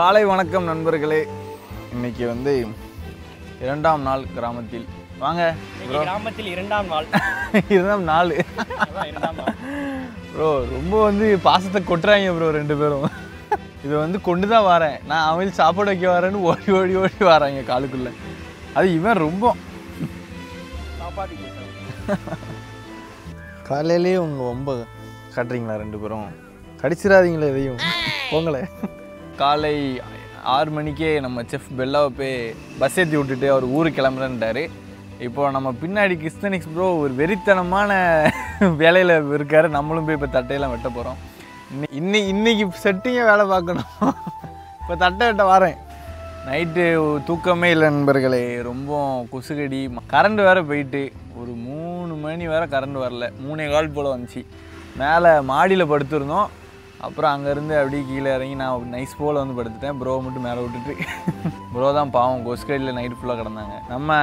காலை வணக்கம் நண்பர்களே. இன்னைக்கு வந்து இரண்டாம் நாள் கிராமத்தில். வாங்க கிராமத்தில் இரண்டாம் நாள் இரண்டாம் நாள் ப்ரோ. ரொம்ப வந்து பாசத்தை கொட்டுறாங்க ப்ரோ ரெண்டு பேரும். இது வந்து கொண்டு தான் வரேன் நான், அவன் சாப்பாடு வைக்க வரேன்னு ஓடி ஓடி ஓடி வராங்க காலுக்குள்ள. அது இவன் ரொம்ப சாப்பாடு காலையிலேயே உங்க ரொம்ப கட்டுறீங்களா ரெண்டு பேரும்? கடிச்சிடாதீங்களே எதையும், போங்களே. காலை 6 மணிக்கே நம்ம செஃப் பெல்லாவை போய் பஸ் ஏற்றி விட்டுட்டு அவர் ஊருக்கு கிளம்புறேன்ட்டார். இப்போ நம்ம பின்னாடி கிறிஸ்தனிக்ஸ் ப்ரோ ஒரு வெறித்தனமான வேலையில் இருக்கார். நம்மளும் போய் இப்போ தட்டையெல்லாம் வெட்ட போகிறோம். இன்னைக்கு செட்டிங்க வேலை பார்க்கணும். இப்போ தட்டை வெட்ட வரேன். நைட்டு தூக்கமே இல்லை நண்பர்களே, ரொம்ப கொசுகடி. கரண்ட் வேறு போயிட்டு ஒரு 3 மணி வேறு கரண்ட் வரல. 3:15 போல் வந்துச்சு. மேலே மாடியில் படுத்துருந்தோம். அப்புறம் அங்கேருந்து அப்படியே கீழே இறங்கி நான் நைஸ் போல் வந்து படுத்துட்டேன். ப்ரோ மட்டும் மேலே விட்டுட்டு. ப்ரோ தான் பாவம் கொசுக்கடியில் நைட்டு ஃபுல்லாக கிடந்தாங்க. நம்ம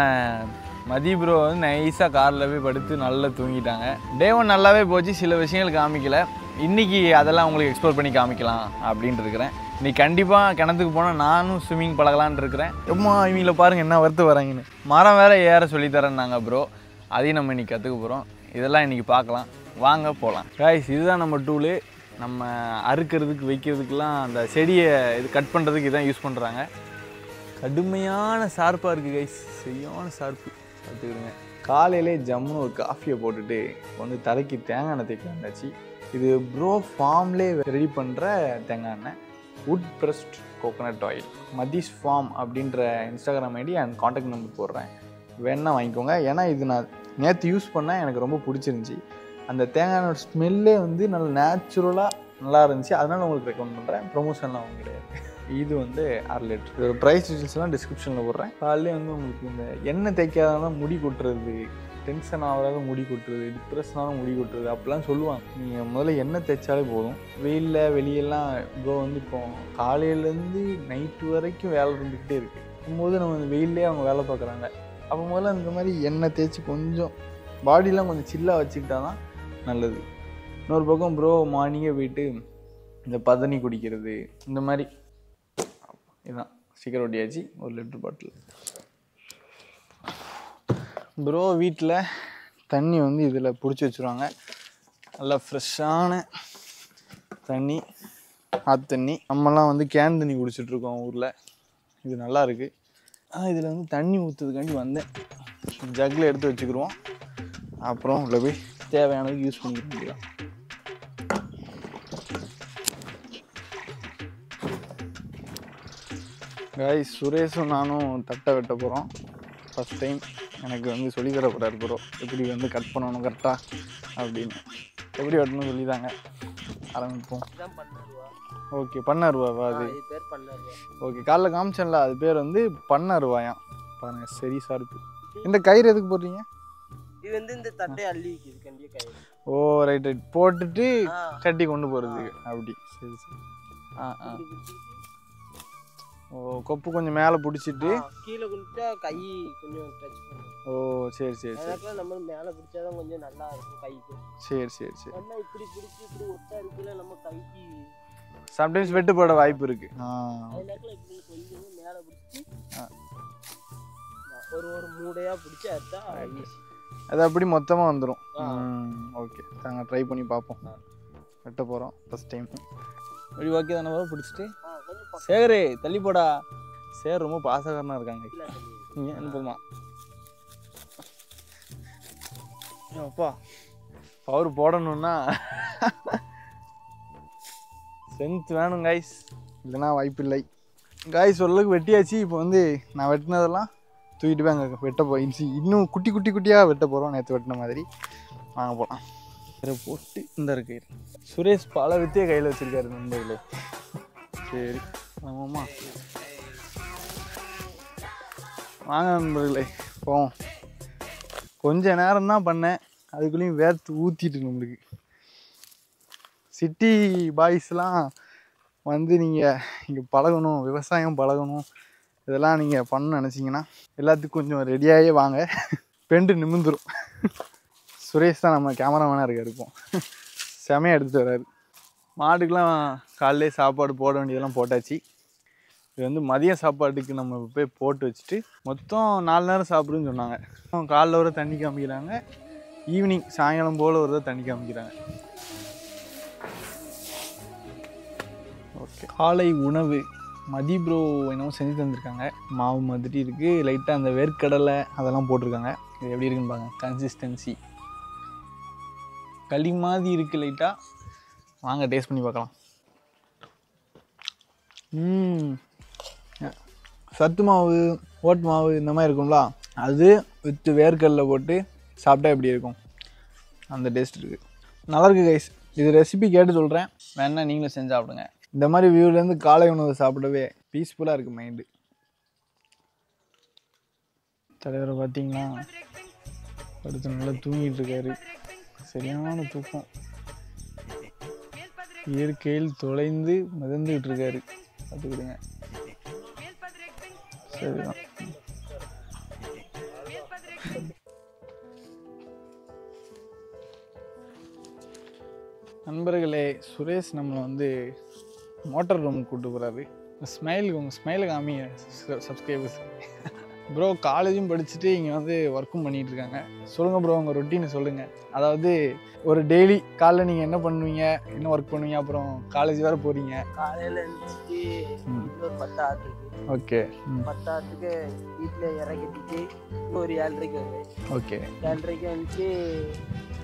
மதி ப்ரோ வந்து நைஸாக காரில் போய் படுத்து நல்லா தூங்கிட்டாங்க. டே 1 நல்லாவே போச்சு. சில விஷயங்கள் காமிக்கல. இன்றைக்கி அதெல்லாம் உங்களுக்கு எக்ஸ்ப்ளோர் பண்ணி காமிக்கலாம் அப்படின்ட்டு இருக்கிறேன். இன்றைக்கி கண்டிப்பாக கிணத்துக்கு போனால் நானும் ஸ்விம்மிங் பழகலான் இருக்கிறேன். ரொம்ப இவங்கள பாருங்கள் என்ன வறுத்து வராங்கன்னு. மரம் வேறு ஏற சொல்லித்தரேன்னாங்க ப்ரோ. அதையும் நம்ம இன்றைக்கி கற்றுக்க போகிறோம். இதெல்லாம் இன்றைக்கி பார்க்கலாம், வாங்க போகலாம். கைஸ், இதுதான் நம்ம டூலு. நம்ம அறுக்கிறதுக்கு வைக்கிறதுக்கெலாம் அந்த செடியை இது கட் பண்ணுறதுக்கு இதான் யூஸ் பண்ணுறாங்க. கடுமையான ஷார்ப்பாக இருக்குது கைஸ், சரியான ஷார்ப்பு. பார்த்துக்கிடுங்க. காலையிலே ஜம்முன்னு ஒரு காஃபியை போட்டுட்டு வந்து தலைக்கு தேங்காய் எண்ணெய் தேய்க்க வந்தாச்சு. இது ப்ரோ ஃபார்ம்லே ரெடி பண்ணுற தேங்காய் எண்ணெய், wood pressed coconut oil. Matheesh farm அப்படின்ற Instagram ID and contact number போடுறேன், வேணா வாங்கிக்கோங்க. ஏன்னா இது நான் நேற்று யூஸ் பண்ணேன், எனக்கு ரொம்ப பிடிச்சிருந்துச்சி. அந்த தேங்காயோட ஸ்மெல்லே வந்து நல்லா நேச்சுரலாக நல்லா இருந்துச்சு. அதனால் உங்களுக்கு ரெக்கமெண்ட் பண்ணுறேன். ப்ரொமோஷன்லாம் அவங்க கிடையாது. இது வந்து 1/2 லிட்டர். இதோட ப்ரைஸ் டீட்டெயில்ஸ்லாம் டிஸ்கிரிப்ஷனில் போடுறேன். காலையிலே வந்து உங்களுக்கு இந்த எண்ணெய் தேய்க்காதான் முடி கொட்டுறது, டென்ஷன் ஆகாத முடி கொட்டுறது, டிப்ரெஷனாலும் முடி கொட்டுறது அப்படிலாம் சொல்லுவாங்க. நீங்கள் முதல்ல எண்ணெய் தேய்ச்சாலே போதும். வெயிலில் வெளியெல்லாம் ப்ரோ வந்து இப்போ காலையிலேருந்து நைட்டு வரைக்கும் வேலை இருந்துக்கிட்டே இருக்குது. இருக்கும்போது நம்ம இந்த வெயிலே அவங்க வேலை பார்க்குறாங்க. அப்போ முதல்ல இந்த மாதிரி எண்ணெய் தேய்ச்சி கொஞ்சம் பாடிலாம் கொஞ்சம் சில்லாக வச்சுக்கிட்டா தான் நல்லது. இன்னொரு பக்கம் ப்ரோ மார்னிங்கே போயிட்டு இந்த பதனி குடிக்கிறது, இந்த மாதிரி இதுதான் ஸ்டிக்கர் ஒட்டியாச்சு. 1 litre bottle. ப்ரோ வீட்டில் தண்ணி வந்து இதில் பிடிச்சி வச்சுருவாங்க. நல்லா ஃப்ரெஷ்ஷான தண்ணி, ஆற்று தண்ணி. நம்மலாம் வந்து கேன் தண்ணி குடிச்சிட்ருக்கோம் ஊரில். இது நல்லா இருக்குது. இதில் வந்து தண்ணி ஊற்றுறதுக்காண்டி வந்தேன். ஜக்கில் எடுத்து வச்சுக்கிடுவோம். அப்புறம் உள்ள போய் தேவையானதுக்கு யூஸ் பண்ணிக்க முடியும். கைஸ், சுரேஷும் நானும் தட்டை வெட்ட போகிறோம். ஃபஸ்ட் டைம் எனக்கு வந்து சொல்லித்தர போகிறாரு ப்ரோ, எப்படி வந்து கட் பண்ணணும் கரெக்டாக அப்படின்னு. எப்படி வெட்டணும்னு சொல்லிதாங்க. ஆரம்பிப்போம். ஓகே, பண்ணருவாவா? அது ஓகே, காலைல காமிச்சேன்ல, அது பேர் வந்து பண்ணருவாயாம். பாருங்கள், சரி சார்பு. இந்த கயிறு எதுக்கு போடுறீங்க? இது வந்து இந்த தட்டை அள்ளி வைக்கிறதுக்காண்டிய கயிறு. ஓ ரைட் ரைட், போட்டுட்டு கட்டி கொண்டு போகிறதுக்கு அப்படி. சரி சரி. ஓ, கொப்பு கொஞ்சம் மேலே பிடிச்சிட்டு கீழே குடிச்சா கை கொஞ்சம் டச் பண்ணும். ஓ சரி சரி சரி. அதுக்கெல்லாம் நம்ம மேலே பிடிச்சாதான் கொஞ்சம் நல்லா இருக்கும் கைக்கு. சரி சரி சரி. நல்லா இப்படி பிடிச்சி இப்படி ஒட்டா இருக்குல்ல, நம்ம கைக்கு சம்டைம்ஸ் வெட்டு போட வாய்ப்பு இருக்கு. அதுல இப்படி கொஞ்சம் மேலே பிடிச்சி ஒரு மூடையா பிடிச்சி அறுத்தா ஈஸி. அது அப்படி மொத்தமாக வந்துடும். ஓகே, நாங்கள் ட்ரை பண்ணி பார்ப்போம். வெட்ட போகிறோம் ஃபஸ்ட் டைம். அப்படி ஓகே தானே ப்ரோ? பிடிச்சிட்டு சேகரே தள்ளி போடா. சேர் ரொம்ப பாசகாரனாக இருக்காங்க. இங்கே அனுப்புமா அப்பா, பவர் போடணுன்னா ஸ்ட்ரென்த் வேணும் கைஸ், இல்லைன்னா வாய்ப்பு இல்லை. காய்ஸ் ஓரளவுக்கு வெட்டியாச்சு. இப்போ வந்து நான் வெட்டினதெல்லாம் தூக்கிட்டு போய் அங்கே வெட்ட போயிடுச்சு. இன்னும் குட்டி குட்டி குட்டியாக வெட்ட போகிறோம், நேற்று வெட்டின மாதிரி. வாங்க போகலாம். வேறு போட்டு இந்த இருக்கு. சுரேஷ் பல வித்தியை கையில் வச்சுருக்காரு நண்பர்களே. சரி ஆமாம்மா, வாங்க நண்பர்களே போவோம். கொஞ்சம் நேரம் தான் பண்ணேன், அதுக்குள்ளேயும் வேர்த்து ஊற்றிட்டு நம்மளுக்கு. சிட்டி பாய்ஸ்லாம் வந்து நீங்கள் இங்கே பழகணும், விவசாயம் பழகணும், இதெல்லாம் நீங்கள் பண்ணணும்னு நினச்சிங்கன்னா எல்லாத்துக்கும் கொஞ்சம் ரெடியாகவே வாங்க. பெண்டு நிமிந்துடும். சுரேஷ் தான் நம்ம கேமராமேனாக இருக்கார். இருப்போம் செமையாக எடுத்துகிட்டு வர்றாரு. மாட்டுக்கெலாம் காலையிலே சாப்பாடு போட வேண்டியதெல்லாம் போட்டாச்சு. இது வந்து மதிய சாப்பாட்டுக்கு நம்ம போய் போட்டு வச்சுட்டு மொத்தம் 4 நேரம் சாப்பிடுன்னு சொன்னாங்க. காலைல ஒரு தண்ணி காமிக்கிறாங்க, ஈவினிங் சாயங்காலம் போல் ஒரு தண்ணி காமிக்கிறாங்க. ஓகே, காலை உணவு மதி ப்ரோ என்னவோ செஞ்சு தந்துருக்காங்க. மாவு மாதிரி இருக்குது, லைட்டாக அந்த வேர்க்கடலை அதெல்லாம் போட்டிருக்காங்க. இது எப்படி இருக்குன்னு பாருங்க, கன்சிஸ்டன்சி களி மாதிரி இருக்குது லைட்டாக. வாங்க டேஸ்ட் பண்ணி பார்க்கலாம். சத்து மாவு, ஓட் மாவு இந்த மாதிரி இருக்கும்ல, அது வித்து வேர்க்கடலை போட்டு சாப்பிட்டா எப்படி இருக்கும் அந்த டேஸ்ட் இருக்குது. நல்லாயிருக்கு கைஸ். இது ரெசிபி கேட்டு சொல்கிறேன், வேணா நீங்களும் செஞ்சு சாப்பிடுங்க. இந்த மாதிரி வியூலேருந்து காலை உணவு சாப்பிடவே பீஸ்ஃபுல்லாக இருக்குது மைண்டு. தலைவரை பார்த்தீங்கன்னா அடுத்து நல்லா தூங்கிட்டு இருக்காரு. சரியான தூக்கம், இயற்கையில் தொலைந்து மிதந்துகிட்டு இருக்காரு. பார்த்துக்கிடுங்க. சரிதான். நண்பர்களே, சுரேஷ் நம்மளை வந்து மோட்டார் ரூமுக்கு கூப்பிட்டு போகிறாரு. உங்கள் ஸ்மைல் காமிங்க சப்ஸ்கிரைபர்ஸ். ப்ரோ காலேஜும் படிச்சுட்டு இங்கே வந்து ஒர்க்கும் பண்ணிகிட்டு இருக்காங்க. சொல்லுங்கள் ப்ரோ, உங்கள் ரொட்டீனை சொல்லுங்கள். அதாவது ஒரு டெய்லி காலைல நீங்கள் என்ன பண்ணுவீங்க, என்ன ஒர்க் பண்ணுவீங்க, அப்புறம் காலேஜ் வேறு போகிறீங்க. காலையில் எழுந்திரிச்சிட்டு ஒரு 10 ஆட்டுக்கு, ஓகே 10 ஆட்டுக்கு வீட்டில் இறக்கிட்டு ஒரு 7:30 வருவேன். ஓகே 7:30 வந்துச்சு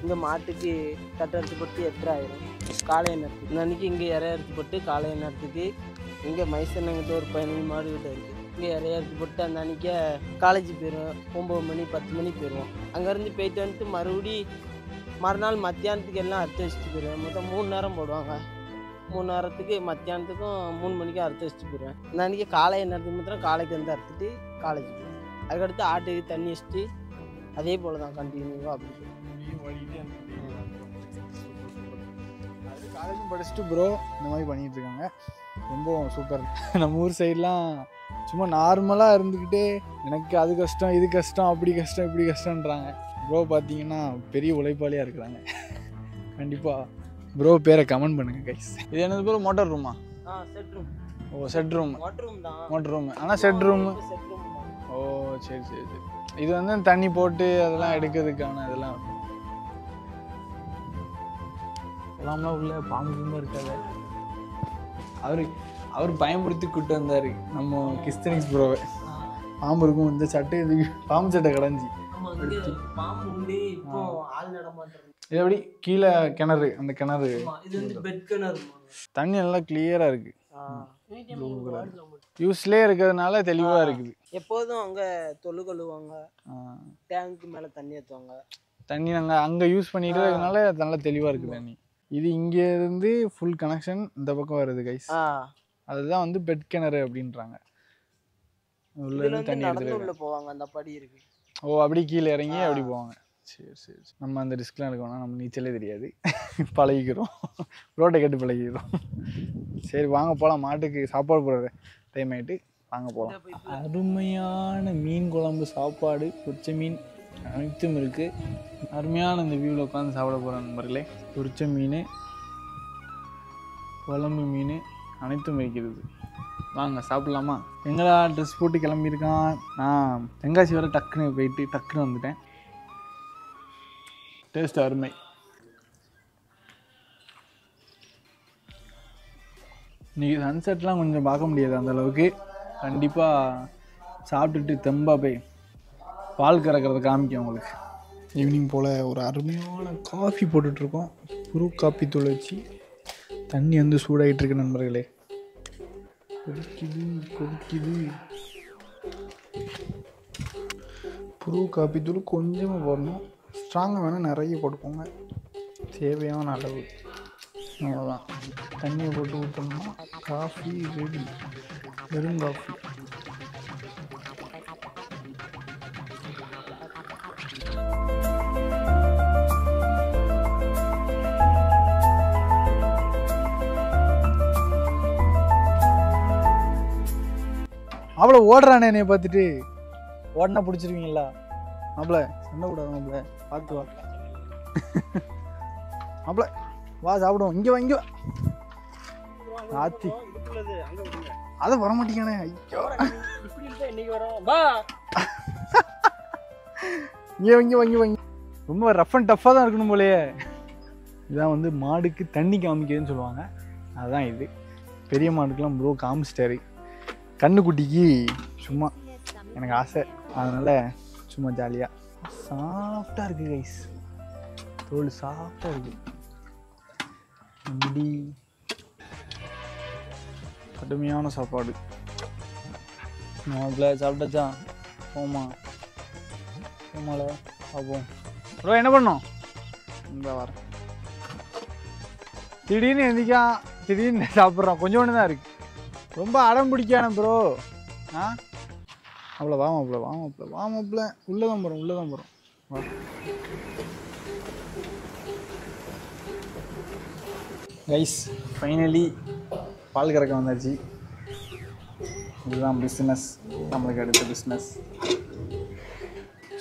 இங்கே மாட்டுக்கு கட்டை அறுத்து போட்டு 8:30 ஆயிரும். காலை நேரத்துக்கு இந்த அன்றைக்கி இங்கே இறைய அறுத்து போட்டு காலை நேரத்துக்கு இங்கே மைசன்னங்கிட்ட ஒரு 15 மாடு கிட்ட இருக்குது. இங்கே இறைய அறுத்து போட்டு அந்த அன்றைக்கே காலேஜ் போயிடுவோம். 9 மணி 10 மணிக்கு போயிடுவோம். அங்கேருந்து போயிட்டு வந்துட்டு மறுபடி மறுநாள் மத்தியானத்துக்கு எல்லாம் அறுத்து வச்சுட்டு போயிடுவேன். மொத்தம் 3 நேரம் போடுவாங்க. 3 நேரத்துக்கு மத்தியானத்துக்கும் 3 மணிக்கு அறுத்து வச்சுட்டு போயிடுவேன். இந்த அன்றைக்கி காலை நேரத்துக்கு மாத்திரம் காலைக்கு வந்து அறுத்துட்டு காலேஜ் போயிடுவேன். அதுக்கடுத்து ஆட்டுக்கு தண்ணி வச்சுட்டு அதே போல் தான் கண்டினியூவாக அப்படி போயிடுவேன். காலேஜும் படிச்சுட்டு ப்ரோ இந்த மாதிரி பண்ணிகிட்டு இருக்காங்க. ரொம்ப சூப்பர். நம்ம ஊர் சைட்லாம் சும்மா நார்மலாக இருந்துக்கிட்டே எனக்கு அது கஷ்டம் இது கஷ்டம் அப்படி கஷ்டம் இப்படி கஷ்டன்றாங்க. ப்ரோ பார்த்தீங்கன்னா பெரிய உழைப்பாளியாக இருக்கிறாங்க. கண்டிப்பாக ப்ரோ பேரை கமெண்ட் பண்ணுங்கள் கைஸ். இது என்னது ப்ரோ, மோட்டார் ரூமா? Set room. ஓ செட் ரூம். மோட்டர் ரூம் ஆனால் செட் ரூம். ஓ சரி சரி சரி. இது வந்து தண்ணி போட்டு அதெல்லாம் எடுக்கிறதுக்கான இதெல்லாம் எல்லாம்லாம் உள்ள பாம்பு இருக்காது. அவர் பயன்படுத்தி கூப்பிட்டு வந்தார் நம்ம கிறிஸ்தனிக்ஸ் ப்ரோவை. பாம்பு இருக்கும் இந்த சட்டை, இது பாம்பு சட்டை கடைஞ்சி இது எப்படி கீழே கிணறு, அந்த கிணறு தண்ணி நல்லா கிளியரா இருக்கு. யூஸ்லேயே இருக்கிறதுனால தெளிவா இருக்குது. எப்போதும் அங்க தொழு கழுவாங்க, டேங்க்கு மேல தண்ணி ஏற்றுவாங்க. தண்ணி நாங்கள் அங்கே யூஸ் பண்ணிட்டு இருக்கனால நல்லா தெளிவா இருக்கு தண்ணி. இது இங்க இருந்து ஃபுல் கனெக்ஷன் இந்த பக்கம் வருது கைஸ். அதுதான் வந்து பெட் கிணறு அப்படின்றாங்க. உள்ள இருந்து தண்ணி எடுத்து உள்ள போவாங்க. அந்த படி இருக்கு. ஓ அப்படி கீழே இறங்கி அப்படி போவாங்க. சரி சரி. நம்ம அந்த ரிஸ்க்லாம் எடுக்கணும், நம்ம நீச்சலே தெரியாது. பழகிக்கிறோம், ரோட்டை கட்டு பழகிக்கிறோம். சரி வாங்க போகலாம். மாட்டுக்கு சாப்பாடு போடுற டைம் ஆகிட்டு வாங்க போகலாம். அருமையான மீன் குழம்பு, சாப்பாடு, பொரிச்ச மீன் அனைத்தும் இருக்குது. அருமையான இந்த வியூவில் உட்காந்து சாப்பிட போகிற நண்பர்களே. பொரிச்ச மீன், குழம்பு மீன் அனைத்தும் இருக்கிறது. வாங்க சாப்பிட்லாமா? எங்கடா ட்ரெஸ் போட்டு கிளம்பியிருக்கான். நான் தென்காசி வர டக்குன்னு போயிட்டு டக்குன்னு வந்துட்டேன். டேஸ்ட் அருமை. இன்றைக்கி சன்செட்லாம் கொஞ்சம் பார்க்க முடியாது அந்தளவுக்கு. கண்டிப்பாக சாப்பிட்டுட்டு தெம்பா போய் பால் கறக்கிறத காமிக்கும் உங்களுக்கு. ஈவினிங் போல் ஒரு அருமையான காஃபி போட்டுட்ருக்கோம். புரு காப்பி தூள் வச்சு தண்ணி வந்து சூடாகிட்டுருக்கு நண்பர்களே. கொதிக்குது. புரு காப்பி தூள் கொஞ்சமாக போடணும், ஸ்ட்ராங்காக வேணால் நிறைய போட்டுக்கோங்க, தேவையான அளவு. அவ்வளோதான். தண்ணியை போட்டு ஊற்றோம்னா காஃபி ரெடி. வெறும் காஃபி. அவ்வளோ ஓடுறானே என்னைய பார்த்துட்டு. ஓடனா பிடிச்சிருவீங்களா மாப்பிள்ள? சண்டை கூடாது மாப்பிள்ள, பார்த்து வா மாப்பிள்ள. வா சாப்பிடுவோம். இங்கே வா இங்கே வா. ஆத்தி அதை வரமாட்டேங்கானே. ஐயோ இப்படி இருந்தா இன்னைக்கு வரோம் வா. இங்கே வாங்கி ரொம்ப ரஃப் அண்ட் டஃப்பாக தான் இருக்கணும் போலயே. இதான் வந்து மாடுக்கு தண்ணி காமிக்கிறதுன்னு சொல்லுவாங்க. அதுதான் இது. பெரிய மாடுக்கெலாம் ப்ரோ காமிச்சிட்டாரு. கண்ணுக்குட்டிக்கு சும்மா எனக்கு ஆசை, அதனால் சும்மா ஜாலியாக. சாஃப்டாக இருக்குது கைஸ், தோல் சாஃப்டாக இருக்குது. முடி கடுமையான சாப்பாடு. மாப்பிள்ள சாப்பிட்டாச்சா? போமா போமால பார்ப்போம். ப்ரோ என்ன பண்ணோம்? இந்த வரேன். திடீர்னு எந்திக்கா, திடீர்னு சாப்பிட்றோம். கொஞ்சோண்டு தான் இருக்குது. ரொம்ப அடம் பிடிக்கான ப்ரோ. ஆ அவ்வளோ வா மாப்பிள்ள உள்ளே தான் போகிறோம். வா. கைஸ் ஃபைனலி பால் கறக்க வந்தாச்சு. இதுதான் பிஸ்னஸ், நம்மளுக்கு அடுத்த பிஸ்னஸ்.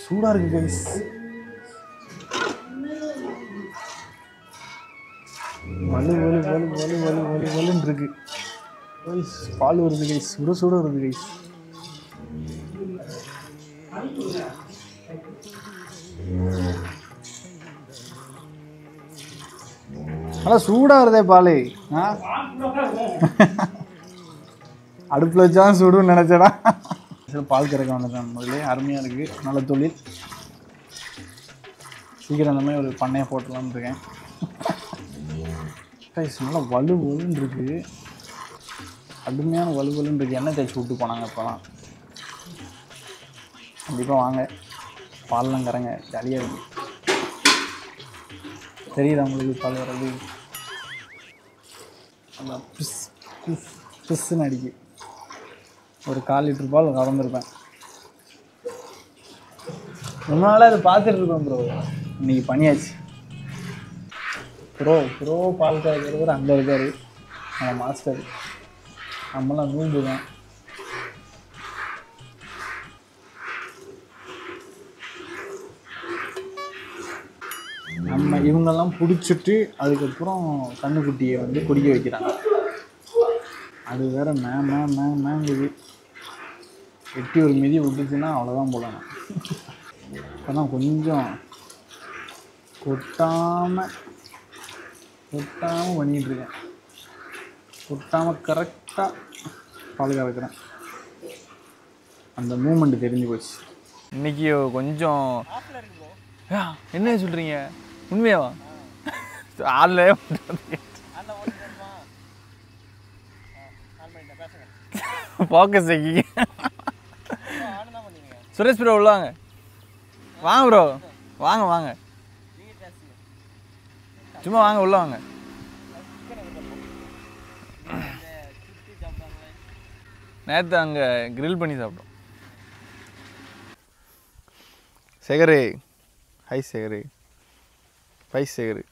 சூடாக இருக்குது கைஸ். வலுன்னு இருக்கு கைஸ். பால் வருது கைஸ், சுட வருது கைஸ். நல்லா சூடாக வருதே பால். அடுப்பில் வச்சா சுடுன்னு நினச்சடா. பால் கறக்க வந்தேன் முதலே. அருமையாக இருக்குது, நல்ல தொழில். சீக்கிரம் அந்த மாதிரி ஒரு பண்ணையை போட்டலான்னு இருக்கேன். நல்லா வலுன்னு இருக்குது, கடுமையான வலுன்னு இருக்குது. எண்ணெய் தேய்ச்சி விட்டு போனாங்க இப்போலாம். கண்டிப்பாக வாங்க, பால்லாம் கறங்க, ஜாலியாக இருக்குது. தெரியுதா உங்களுக்கு பால் வர்றது? நல்லா பிஸ்ன்னு அடிக்கு. ஒரு 1/4 லிட்டர் பால் கறந்துருப்பேன். முன்னால அதை பார்த்துட்டு இருக்கோம் ப்ரோ. இன்னைக்கு பண்ணியாச்சு. ப்ரோ பால் காய்க்கிறவர் அங்கே இருக்காரு, நம்ம மாஸ்டர். நம்மளாம் நூம்பு தான். நம்ம இவங்கெல்லாம் பிடிச்சிட்டு அதுக்கப்புறம் கண்ணுக்குட்டியை வந்து குடிக்க வைக்கிறாங்க. அது வேற மேங்குது. வெட்டி ஒரு மிதி விட்டுச்சுன்னா அவ்வளோதான் போடணும். இப்போதான் கொஞ்சம் கொட்டாமல் பண்ணிகிட்ருக்கேன். கொட்டாமல் கரெக்டாக பால் கறக்கிறேன். அந்த மூமெண்ட் தெரிஞ்சு போச்சு. இன்றைக்கி கொஞ்சம் என்ன சொல்கிறீங்க? உண்மையாவா? ஆள்ல ஃபோக்கஸ் வைக்கிங்க. சுரேஷ் ப்ரோ உள்ள வாங்க. வாங்க ப்ரோ, வாங்க சும்மா வாங்க, உள்ள வாங்க. நேற்று அங்கே கிரில் பண்ணி சாப்பிட்டோம். சேகரு, ஹை சேகரு, பைஸ் சேகரு.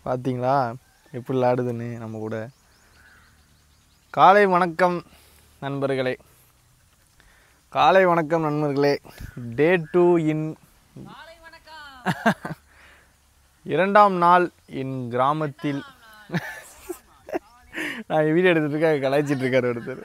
பார்த்தீங்களா எப்படி விளாடுதுன்னு நம்ம கூட. காலை வணக்கம் நண்பர்களே, காலை வணக்கம் நண்பர்களே. டே 2 இன் 2ஆம் நாள் என் கிராமத்தில். நான் வீடியோ எடுத்துட்டு இருக்க, கலாய்ச்சிட்டு இருக்காரு ஒருத்தர்.